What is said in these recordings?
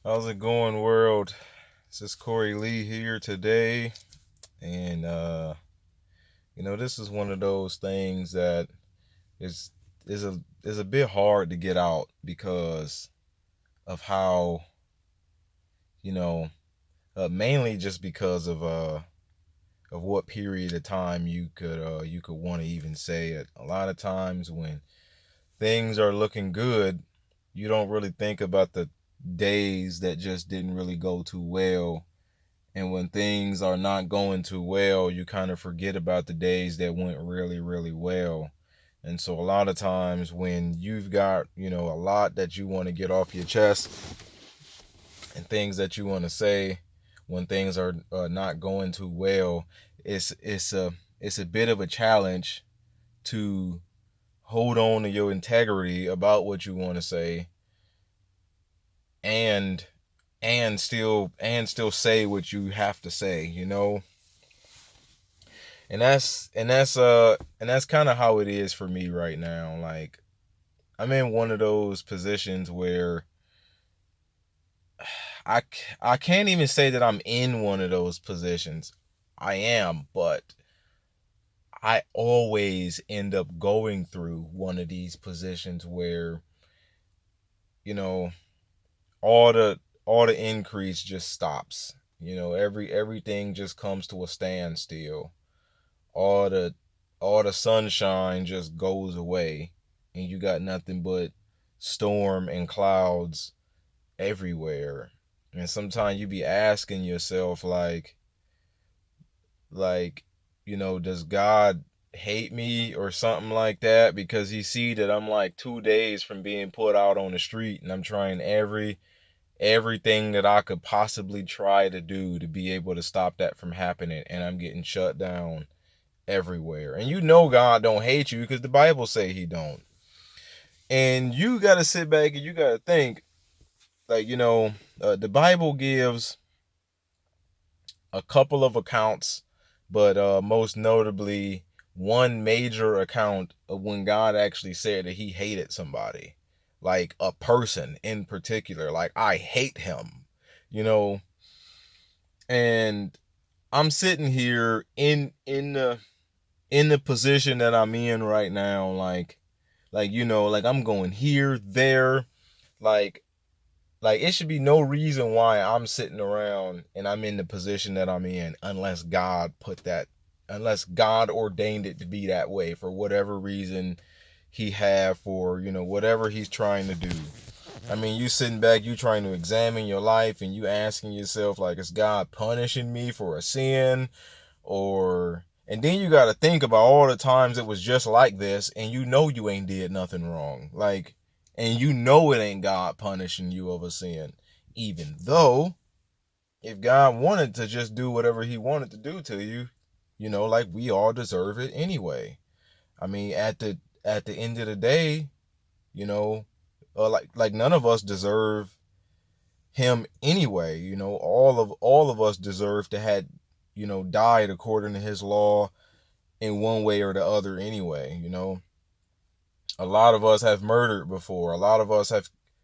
How's it going, world? This is Corey Lee here today, and this is one of those things that is is a bit hard to get out because of how you know mainly just because of what period of time you could want to even say it. A lot of times when things are looking good, you don't really think about the days that just didn't really go too well. And when things are not going too well, you kind of forget about the days that went really, really well. And so a lot of times when you've got, a lot that you want to get off your chest and things that you want to say when things are not going too well, it's a bit of a challenge to hold on to your integrity about what you want to say and and still say what you have to say. And that's kind of how it is for me right now. Like, I'm in one of those positions where I I can't even say that I'm in one of those positions. I am, but I always end up going through one of these positions where, you know, all the all the increase just stops. Everything just comes to a standstill. All the all the sunshine just goes away, and you got nothing but storm and clouds everywhere. And sometimes you be asking yourself like, does God hate me or something like that because he see that I'm like 2 days from being put out on the street, and I'm trying everything that I could possibly try to do to be able to stop that from happening, and I'm getting shut down everywhere. And God don't hate you because the Bible say he don't. And you got to sit back and you got to think, like, the Bible gives a couple of accounts, but most notably one major account of when God actually said that he hated somebody, like a person in particular. Like, I hate him, you know. And I'm sitting here in the position that I'm in right now, like I'm going here, there, like it should be no reason why I'm sitting around and I'm in the position that I'm in unless God ordained it to be that way for whatever reason he have for, whatever he's trying to do. I mean, you sitting back, you trying to examine your life and you asking yourself, like, is God punishing me for a sin? Or and then you got to think about all the times it was just like this, and you ain't did nothing wrong, like, and it ain't God punishing you of a sin, even though if God wanted to just do whatever he wanted to do to you, like, we all deserve it anyway. I mean, at the end of the day, you know like none of us deserve him anyway. All of us deserve to had died according to his law in one way or the other anyway. A lot of us have murdered before. A lot of us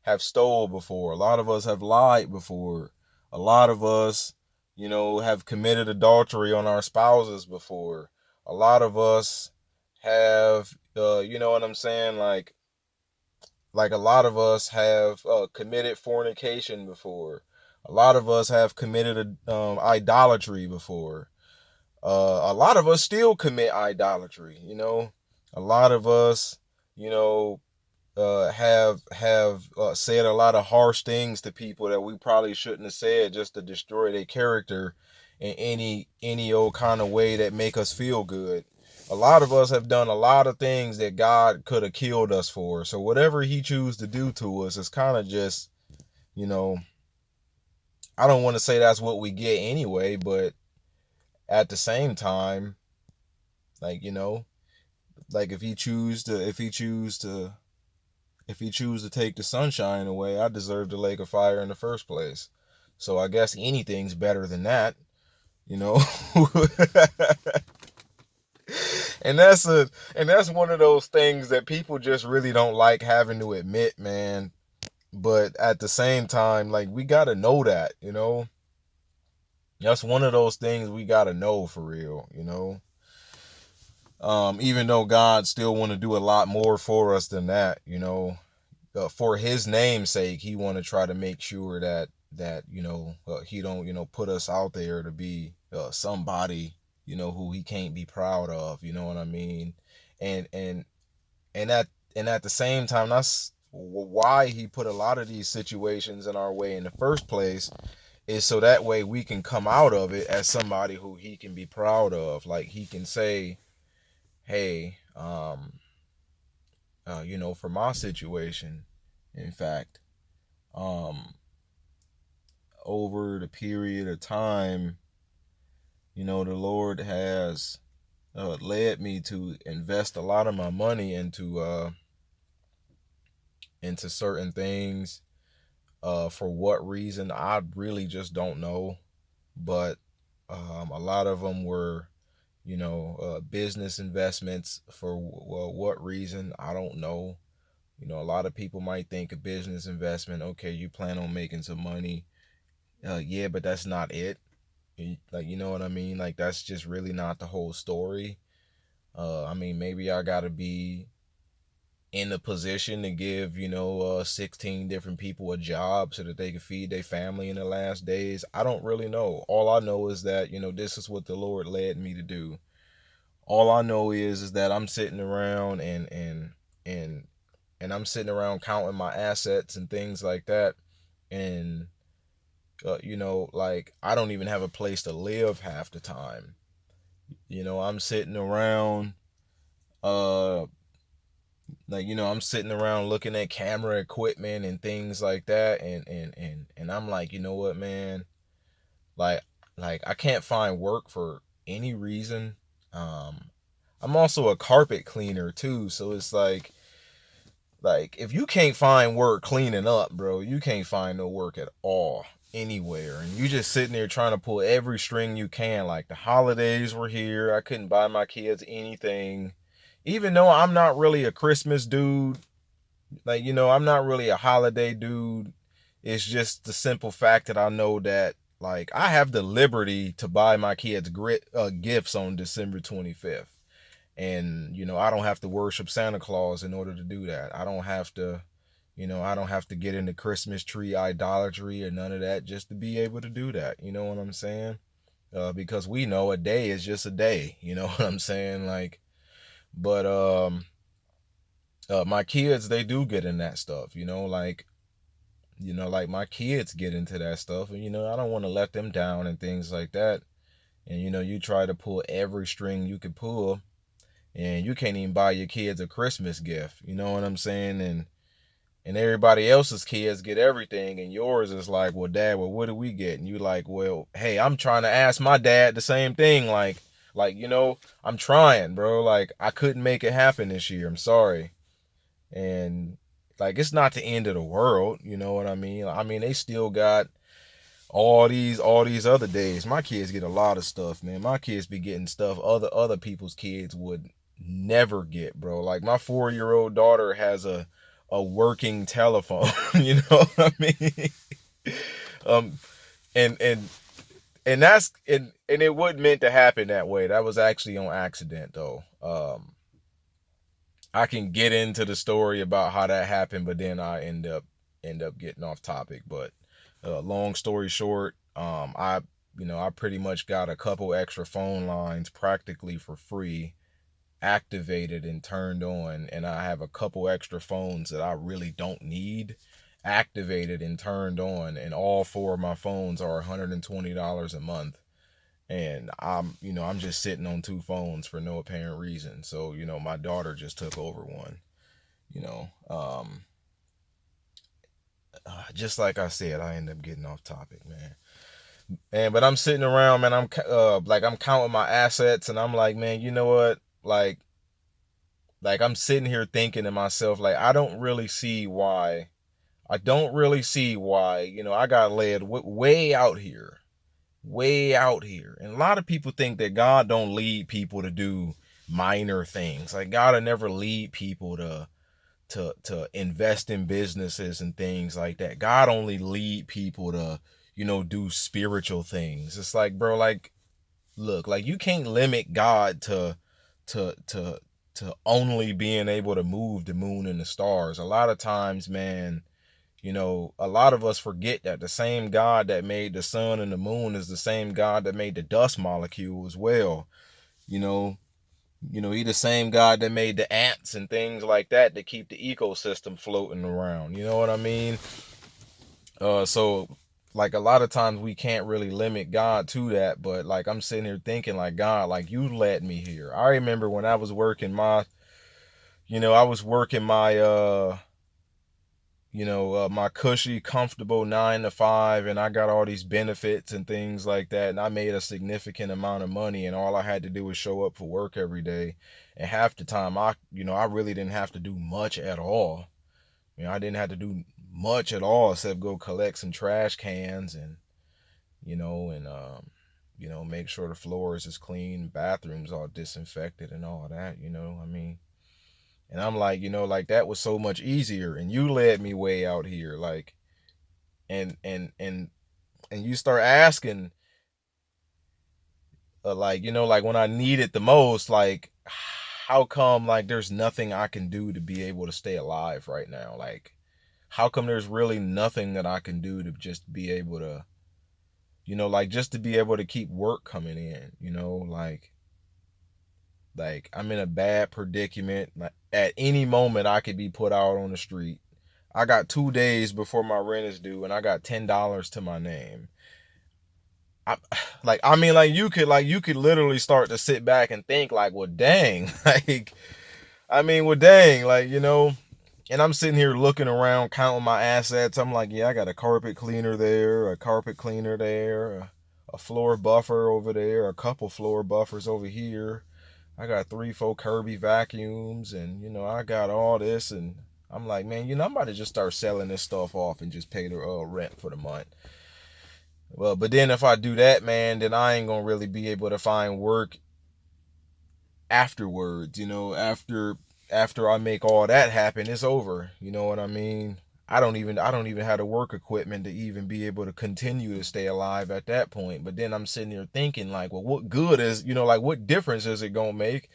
have stole before. A lot of us have lied before. A lot of us, have committed adultery on our spouses before. A lot of us have, you know what I'm saying? Like a lot of us have committed fornication before. A lot of us have committed idolatry before. A lot of us still commit idolatry. A lot of us, you know, have said a lot of harsh things to people that we probably shouldn't have said just to destroy their character in any old kind of way that make us feel good. A lot of us have done a lot of things that God could have killed us for. So whatever he chooses to do to us is kind of just, you know, I don't want to say that's what we get anyway, but at the same time, like, like if he choose to take the sunshine away, I deserve the lake of fire in the first place. So I guess anything's better than that, you know. and that's one of those things that people just really don't like having to admit, man. But at the same time, like, we gotta know that, you know. That's one of those things we gotta know for real, you know. Even though God still want to do a lot more for us than that, you know, for His name's sake, He want to try to make sure that you know, He don't, you know, put us out there to be somebody, you know, who He can't be proud of. You know what I mean? And and and at the same time, that's why He put a lot of these situations in our way in the first place, is so that way we can come out of it as somebody who He can be proud of. Like, He can say, hey, you know, for my situation, in fact, um, over the period of time, you know, the Lord has led me to invest a lot of my money into certain things. For what reason, I really just don't know. But a lot of them were, you know, business investments. For what reason, I don't know. You know, a lot of people might think a business investment, okay, you plan on making some money. Yeah, but that's not it. Like, you know what I mean? Like, that's just really not the whole story. I mean, maybe I gotta be in a position to give, you know, 16 different people a job so that they can feed their family in the last days. I don't really know. All I know is that, you know, this is what the Lord led me to do. All I know is that I'm sitting around and and I'm sitting around counting my assets and things like that. And you know, like, I don't even have a place to live half the time. You know, I'm sitting around, uh, like, you know, I'm sitting around looking at camera equipment and things like that, and I'm like, you know what, man, like, I can't find work for any reason. Um, I'm also a carpet cleaner too, so it's like if you can't find work cleaning up, bro, you can't find no work at all anywhere. And you just sitting there trying to pull every string you can. Like, the holidays were here. I couldn't buy my kids anything. Even though I'm not really a Christmas dude, like, you know, I'm not really a holiday dude. It's just the simple fact that I know that, like, I have the liberty to buy my kids gifts on December 25th. And, you know, I don't have to worship Santa Claus in order to do that. I don't have to, you know, I don't have to get into Christmas tree idolatry or none of that just to be able to do that. You know what I'm saying? Because we know a day is just a day. You know what I'm saying? Like, but my kids, they do get in that stuff. You know, like, my kids get into that stuff, and, you know, I don't want to let them down and things like that. And, you know, you try to pull every string you could pull, and you can't even buy your kids a Christmas gift. You know what I'm saying? And everybody else's kids get everything, and yours is like, well, Dad, well, what do we get? And you like, well, hey, I'm trying to ask my dad the same thing. Like, you know, I'm trying, bro. Like, I couldn't make it happen this year. I'm sorry. And, like, it's not the end of the world. You know what I mean? I mean, they still got all these other days. My kids get a lot of stuff, man. My kids be getting stuff other people's kids would never get, bro. Like, my 4-year-old daughter has a working telephone. You know what I mean? um and and and it wasn't meant to happen that way. That was actually on accident, though. I can get into the story about how that happened, but then I end up getting off topic. But long story short, I pretty much got a couple extra phone lines practically for free activated and turned on, and I have a couple extra phones that I really don't need activated and turned on, and all four of my phones are $120 a month. And I'm just sitting on two phones for no apparent reason. So, you know, my daughter just took over one. You know, just like I said, I end up getting off topic, man. But I'm sitting around, man. I'm counting my assets, and I'm like, man, you know what? Like, I'm sitting here thinking to myself, like, I don't really see why. I don't really see why. You know, I got led way out here, way out here. And a lot of people think that God don't lead people to do minor things. Like, God will never lead people to invest in businesses and things like that. God only lead people to, do spiritual things. It's like, bro, like, look, like, you can't limit God to to to only being able to move the moon and the stars. A lot of times, man, a lot of us forget that the same God that made the sun and the moon is the same God that made the dust molecule as well. You know, he the same God that made the ants and things like that to keep the ecosystem floating around. You know what I mean? So like, a lot of times we can't really limit God to that, but like, I'm sitting here thinking, like, God, like, you led me here. I remember when I was working my, my cushy, comfortable 9 to 5, and I got all these benefits and things like that, and I made a significant amount of money, and all I had to do was show up for work every day, and half the time I really didn't have to do much at all. I didn't have to do much at all except go collect some trash cans and make sure the floors is clean, bathrooms all disinfected and all that. I mean. And I'm like, like, that was so much easier. And you led me way out here, like, and you start asking, like, like, when I need it the most, like, how come, like, there's nothing I can do to be able to stay alive right now? Like, how come there's really nothing that I can do to just be able to, like, just to be able to keep work coming in, like, I'm in a bad predicament. Like, at any moment I could be put out on the street. I got 2 days before my rent is due, and I got $10 to my name. I mean, like, you could literally start to sit back and think, like, well, dang, like, I mean, well, dang, like, and I'm sitting here looking around, counting my assets. I'm like, yeah, I got a carpet cleaner there, a carpet cleaner there, a floor buffer over there, a couple floor buffers over here. I got 3, 4 Kirby vacuums, and I got all this, and I'm like, man, I'm about to just start selling this stuff off and just pay the rent for the month. Well, but then if I do that, man, then I ain't gonna really be able to find work afterwards. After I make all that happen, it's over. You know what I mean? I don't even have the work equipment to even be able to continue to stay alive at that point. But then I'm sitting there thinking, like, well, what good is, like, what difference is it gonna make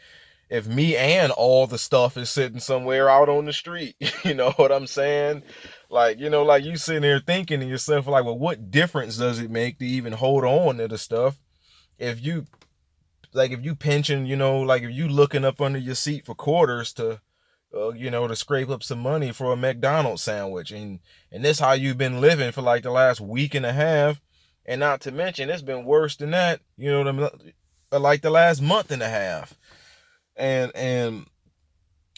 if me and all the stuff is sitting somewhere out on the street? You know what I'm saying? Like, like, you sitting there thinking to yourself, like, well, what difference does it make to even hold on to the stuff if you, like, if you pinching, like, if you looking up under your seat for quarters to, to scrape up some money for a McDonald's sandwich, and this how you've been living for like the last week and a half, and not to mention it's been worse than that, like the last month and a half, and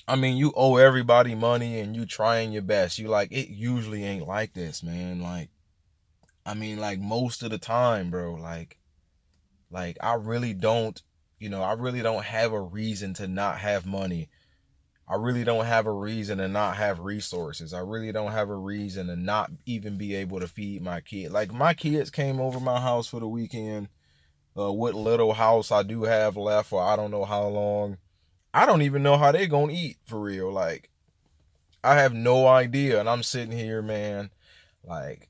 I mean, you owe everybody money and you trying your best. You like, it usually ain't like this, man. Like, I mean, like, most of the time, bro, like, I really don't have a reason to not have money. I really don't have a reason to not have resources. I really don't have a reason to not even be able to feed my kid. Like, my kids came over my house for the weekend. What little house I do have left for I don't know how long. I don't even know how they gonna eat for real. Like, I have no idea. And I'm sitting here, man, like,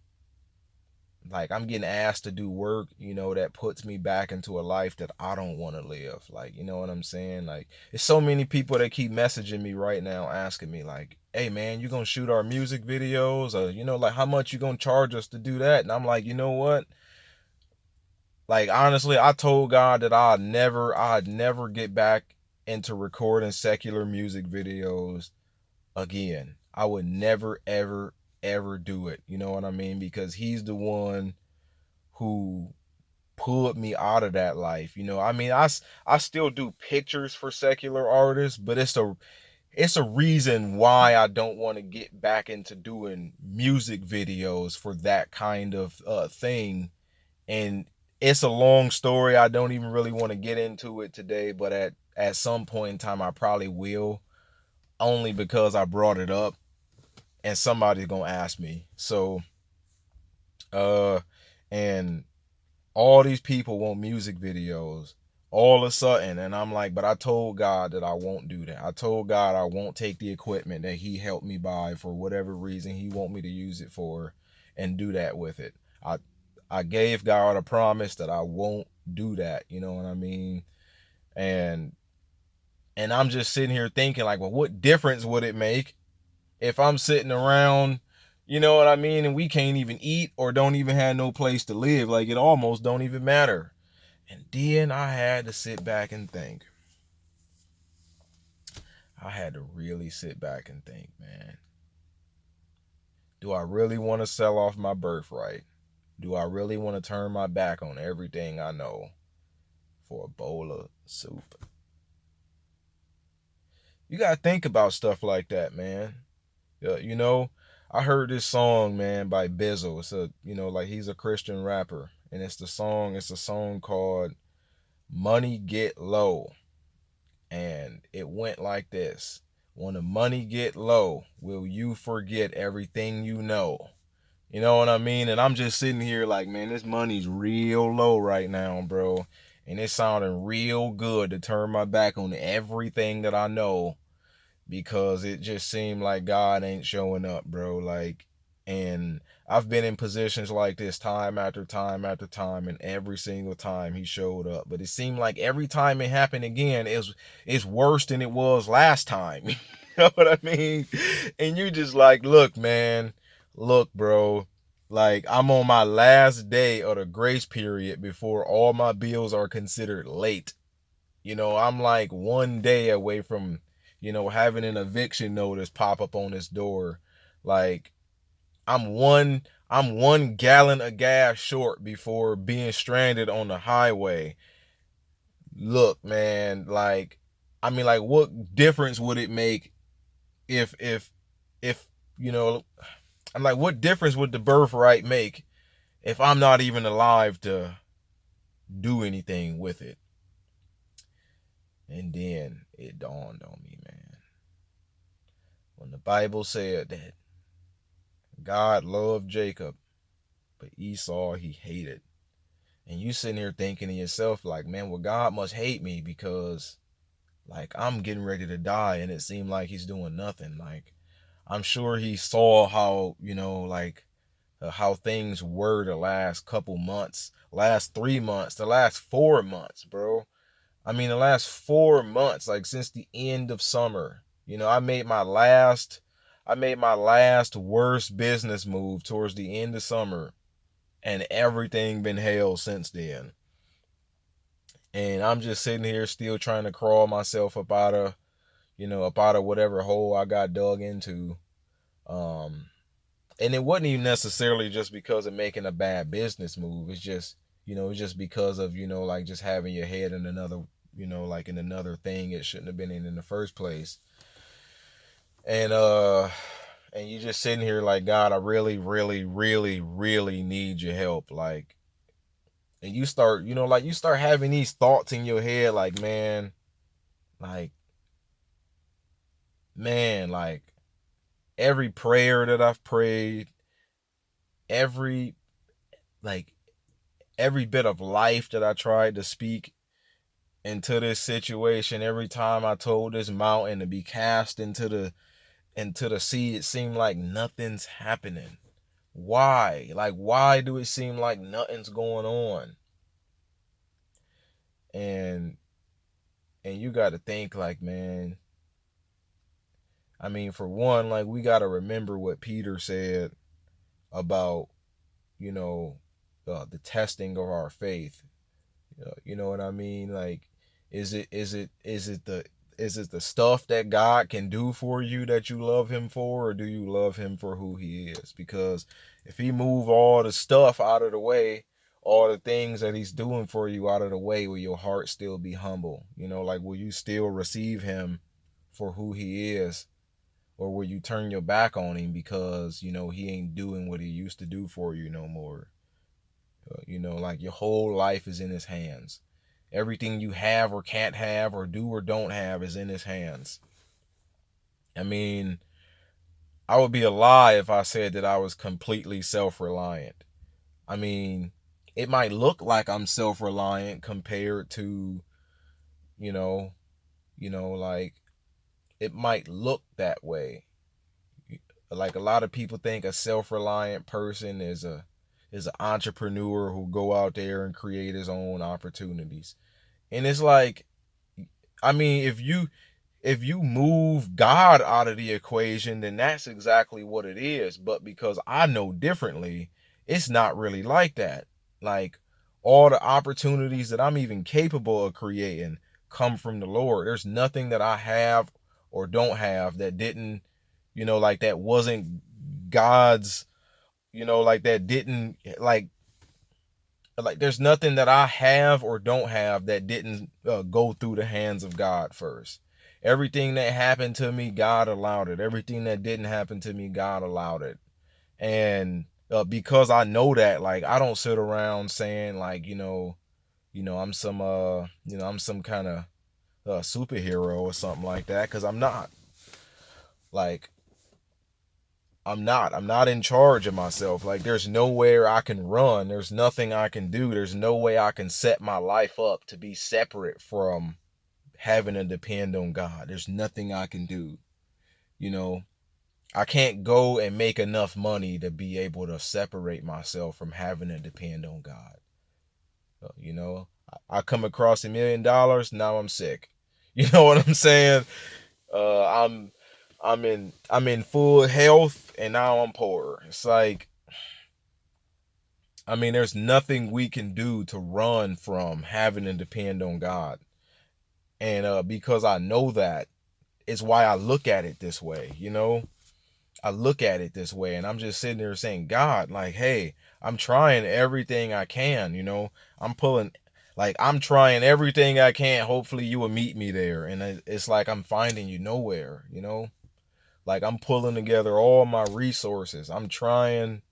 I'm getting asked to do work, that puts me back into a life that I don't want to live. Like, you know what I'm saying? Like, there's so many people that keep messaging me right now asking me, like, hey, man, you gonna shoot our music videos? Or, like, how much you gonna charge us to do that? And I'm like, you know what? Like, honestly, I told God that I'd never get back into recording secular music videos again. I would never, ever, ever do it. You know what I mean? Because he's the one who pulled me out of that life. I mean, I still do pictures for secular artists, but it's a reason why I don't want to get back into doing music videos for that kind of thing. And it's a long story. I don't even really want to get into it today, but at some point in time I probably will, only because I brought it up and somebody's gonna ask me. So and all these people want music videos. all of a sudden. And I'm like, but I told God that I won't do that. I told God I won't take the equipment that he helped me buy for whatever reason he want me to use it for and do that with it. I gave God a promise that I won't do that. You know what I mean? And I'm just sitting here thinking like, well, what difference would it make if I'm sitting around, you know what I mean, and we can't even eat or don't even have no place to live? Like, it almost don't even matter. And then I had to sit back and think. I had to really sit back and think, man. Do I really want to sell off my birthright? Do I really want to turn my back on everything I know for a bowl of soup? You got to think about stuff like that, man. You know, I heard this song, man, by Bizzle. It's a, you know, like, he's a Christian rapper. And it's a song called Money Get Low. And it went like this. When the money get low, will you forget everything you know? You know what I mean? And I'm just sitting here like, man, this money's real low right now, bro. And it's sounding real good to turn my back on everything that I know, because it just seemed like God ain't showing up, bro. Like, and I've been in positions like this time after time after time, and every single time he showed up. But it seemed like every time it happened again, it's worse than it was last time. You know what I mean? And you just like, look, man, look, bro. Like, I'm on my last day of the grace period before all my bills are considered late. You know, I'm like one day away from, you know, having an eviction notice pop up on this door. Like, I'm one gallon of gas short before being stranded on the highway. Look, man, like, I mean, like, what difference would it make if you know, I'm like, what difference would the birthright make if I'm not even alive to do anything with it? And then it dawned on me, man. When the Bible said that God loved Jacob, but Esau he hated. And you sitting here thinking to yourself, like, man, well, God must hate me because, like, I'm getting ready to die and it seemed like he's doing nothing. Like, I'm sure he saw how, you know, like, how things were the last couple months, last 3 months, the last 4 months, bro. I mean, the last 4 months, like, since the end of summer. You know, I made my last worst business move towards the end of summer, and everything been hell since then. And I'm just sitting here still trying to crawl myself up out of, you know, up out of whatever hole I got dug into. Um, and it wasn't even necessarily just because of making a bad business move. It's just, you know, it's just because of, you know, like, just having your head in another, you know, like, in another thing it shouldn't have been in the first place. And and you just sitting here like, God, I really, really, really, really need your help. Like, and you start, you know, like, you start having these thoughts in your head, like, like, like, every prayer that I've prayed, every, like, every bit of life that I tried to speak into this situation, every time I told this mountain to be cast into the sea, it seemed like nothing's happening. Why? Like, why do it seem like nothing's going on? And you got to think, like, man, I mean, for one, like, we got to remember what Peter said about, you know, the testing of our faith. You know what I mean? Like, is it the stuff that God can do for you that you love him for, or do you love him for who he is? Because if he move all the stuff out of the way, all the things that he's doing for you out of the way, will your heart still be humble? You know, like, will you still receive him for who he is? Or will you turn your back on him because, you know, he ain't doing what he used to do for you no more? You know, like, your whole life is in his hands. Everything you have or can't have or do or don't have is in his hands. I mean, I would be a lie if I said that I was completely self-reliant. I mean, it might look like I'm self-reliant compared to, you know, like it might look that way. Like a lot of people think a self-reliant person is an entrepreneur who go out there and create his own opportunities. And it's like, I mean, if you move God out of the equation, then that's exactly what it is. But because I know differently, it's not really like that. Like all the opportunities that I'm even capable of creating come from the Lord. There's nothing that I have or don't have that didn't, like that wasn't God's, like that didn't like there's nothing that I have or don't have that didn't go through the hands of God first. Everything that happened to me, God allowed it. Everything that didn't happen to me, God allowed it. And because I know that, like I don't sit around saying like, I'm some kind of superhero or something like that, because I'm not. Like I'm not in charge of myself. Like there's nowhere I can run. There's nothing I can do. There's no way I can set my life up to be separate from having to depend on God. There's nothing I can do. You know, I can't go and make enough money to be able to separate myself from having to depend on God. You know, I come across $1 million, now I'm sick. You know what I'm saying? Uh, I'm I'm in full health and now I'm poor. It's like, I mean, there's nothing we can do to run from having to depend on God. And because I know that, it's why I look at it this way, I look at it this way and I'm just sitting there saying, God, like, hey, I'm trying everything I can, I'm pulling, like, I'm trying everything I can. Hopefully you will meet me there. And it's like I'm finding you nowhere, like I'm pulling together all my resources. I'm trying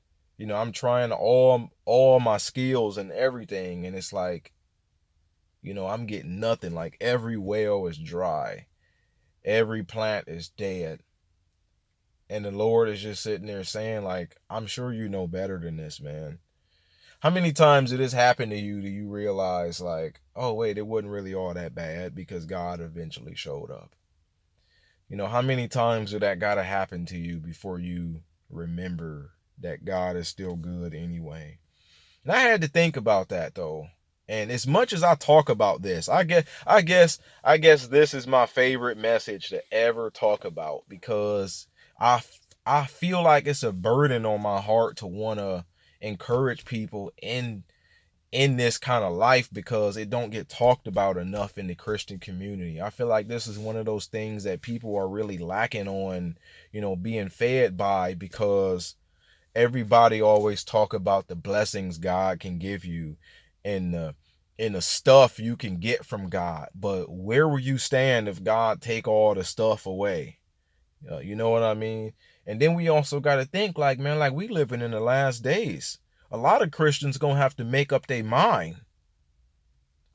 all my skills and everything. And it's like, I'm getting nothing. Like every well is dry. Every plant is dead. And the Lord is just sitting there saying, like, I'm sure you know better than this, man. How many times did this happen to you? Do you realize, like, oh, wait, it wasn't really all that bad because God eventually showed up? How many times did that gotta happen to you before you remember that God is still good anyway? And I had to think about that though. And as much as I talk about this, I guess this is my favorite message to ever talk about, because I I feel like it's a burden on my heart to want to encourage people in this kind of life, because it don't get talked about enough in the Christian community. I feel like this is one of those things that people are really lacking on, being fed by, because everybody always talk about the blessings God can give you and the stuff you can get from God. But where will you stand if God take all the stuff away? You know what I mean? And then we also got to think, like, man, like we living in the last days. A lot of Christians gonna have to make up their mind.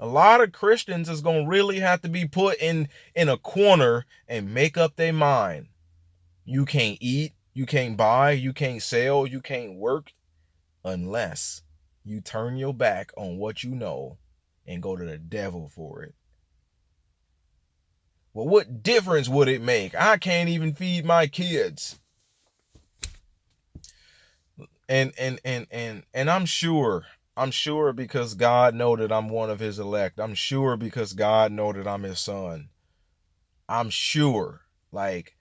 A lot of Christians is gonna really have to be put in a corner and make up their mind. You can't eat, you can't buy, you can't sell, you can't work unless you turn your back on what you know and go to the devil for it. Well, what difference would it make? I can't even feed my kids. And I'm sure because God know that I'm one of his elect. I'm sure because God know that I'm his son. I'm sure. Like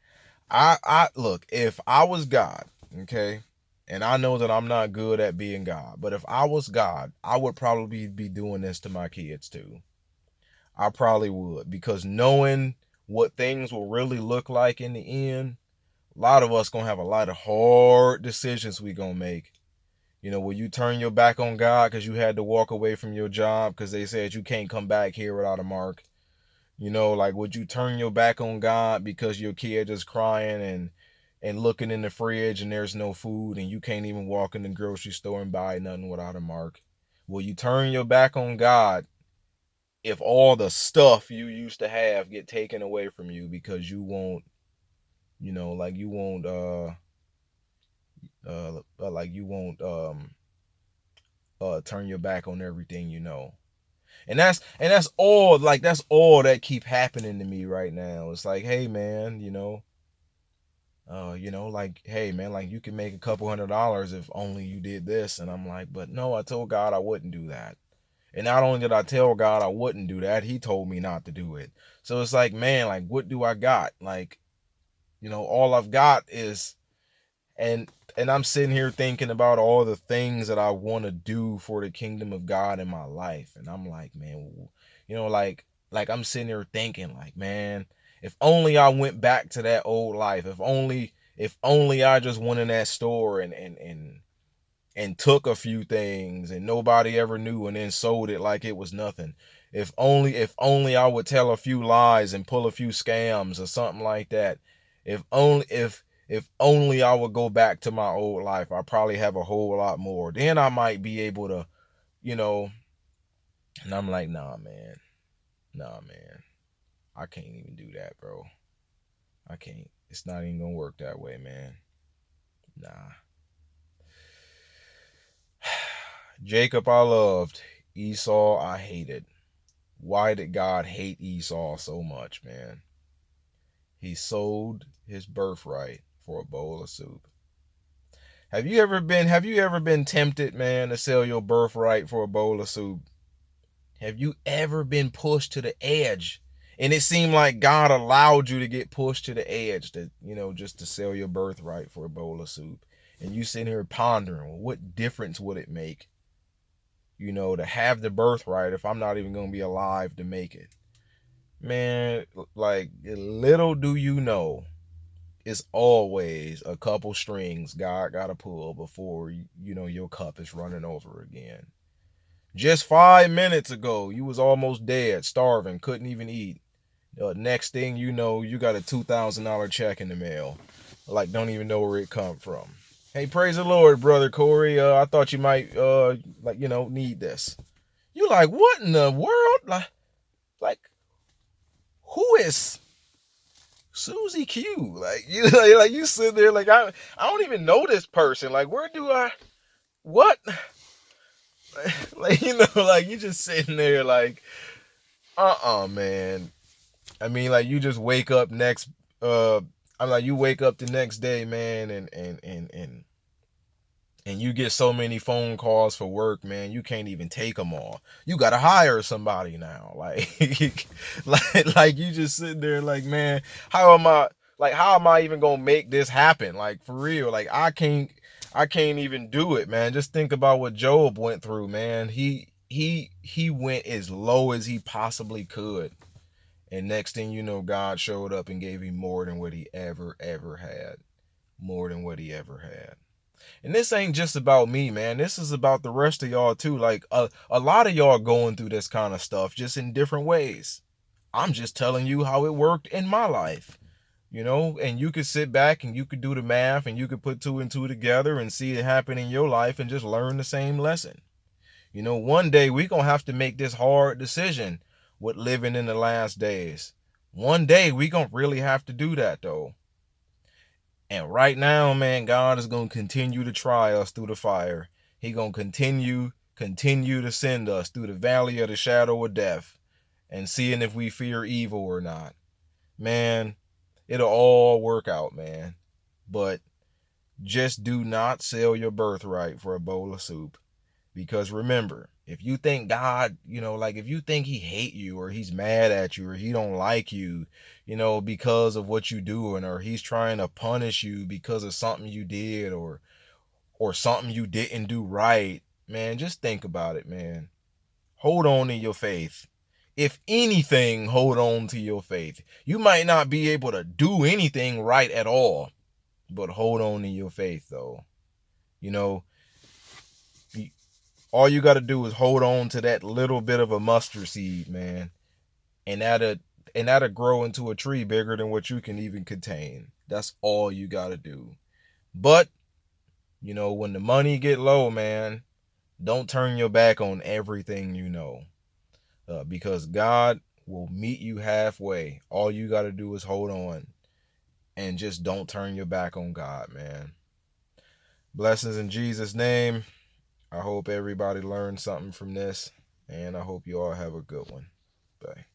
I look, if I was God, okay, and I know that I'm not good at being God, but if I was God, I would probably be doing this to my kids too. I probably would, because knowing what things will really look like in the end, a lot of us gonna have a lot of hard decisions we gonna make. Will you turn your back on God because you had to walk away from your job because they said you can't come back here without a mark? Like, would you turn your back on God because your kid is crying and looking in the fridge and there's no food and you can't even walk in the grocery store and buy nothing without a mark? Will you turn your back on God if all the stuff you used to have get taken away from you because you won't, like you won't like you won't turn your back on everything you know? And that's all, like, that's all that keep happening to me right now. It's like, hey man, like, hey man, like, you can make a couple $100 if only you did this. And I'm like, but no, I told God I wouldn't do that. And not only did I tell God I wouldn't do that, he told me not to do it. So it's like, man, like, what do I got? Like, all I've got is, and I'm sitting here thinking about all the things that I want to do for the kingdom of God in my life. And I'm like, man, like I'm sitting here thinking, like, man, if only I went back to that old life. If only I just went in that store and took a few things and nobody ever knew, and then sold it like it was nothing. If only I would tell a few lies and pull a few scams or something like that. If only I would go back to my old life, I probably have a whole lot more. Then I might be able to, you know, and I'm like, nah, man. Nah, man. I can't even do that, bro. I can't. It's not even gonna work that way, man. Nah. Jacob I loved, Esau I hated. Why did God hate Esau so much, man? He sold his birthright for a bowl of soup. Have you ever been tempted, man, to sell your birthright for a bowl of soup? Have you ever been pushed to the edge? And it seemed like God allowed you to get pushed to the edge, to, just to sell your birthright for a bowl of soup. And you sitting here pondering, well, what difference would it make, to have the birthright if I'm not even going to be alive to make it? Man, like, little do you know, it's always a couple strings God got to pull before, your cup is running over again. Just 5 minutes ago, you was almost dead, starving, couldn't even eat. Next thing you know, you got a $2,000 check in the mail. Like, don't even know where it come from. Hey, praise the Lord, brother Corey. I thought you might, need this. You like, what in the world? Like, who is Susie Q? Like, you sit there like, I don't even know this person. Like, where do I, what? Like, like, you just sitting there like, man. I mean, like, you just wake up you wake up the next day, man, and you get so many phone calls for work, man, you can't even take them all. You got to hire somebody now. Like, like you just sitting there like, man, how am I even going to make this happen? Like, for real, like, I can't even do it, man. Just think about what Job went through, man. He went as low as he possibly could. And next thing you know, God showed up and gave him more than what he ever had. More than what he ever had. And this ain't just about me, man. This is about the rest of y'all too. Like, a lot of y'all going through this kind of stuff, just in different ways. I'm just telling you how it worked in my life. And you could sit back and you could do the math and you could put 2 and 2 together and see it happen in your life and just learn the same lesson. One day we gonna have to make this hard decision with living in the last days. One day we gonna really have to do that, though. And right now, man, God is gonna continue to try us through the fire. He gonna continue to send us through the valley of the shadow of death and seeing if we fear evil or not. Man, it'll all work out, man. But just do not sell your birthright for a bowl of soup. Because remember, if you think God, if you think he hate you or he's mad at you or he don't like you, because of what you doing, or he's trying to punish you because of something you did or something you didn't do right, man, just think about it, man. Hold on to your faith. If anything, hold on to your faith. You might not be able to do anything right at all, but hold on to your faith, though. All you got to do is hold on to that little bit of a mustard seed, man. And that'll grow into a tree bigger than what you can even contain. That's all you got to do. But, when the money get low, man, don't turn your back on everything you know. Because God will meet you halfway. All you got to do is hold on. And just don't turn your back on God, man. Blessings in Jesus' name. I hope everybody learned something from this. And I hope you all have a good one. Bye.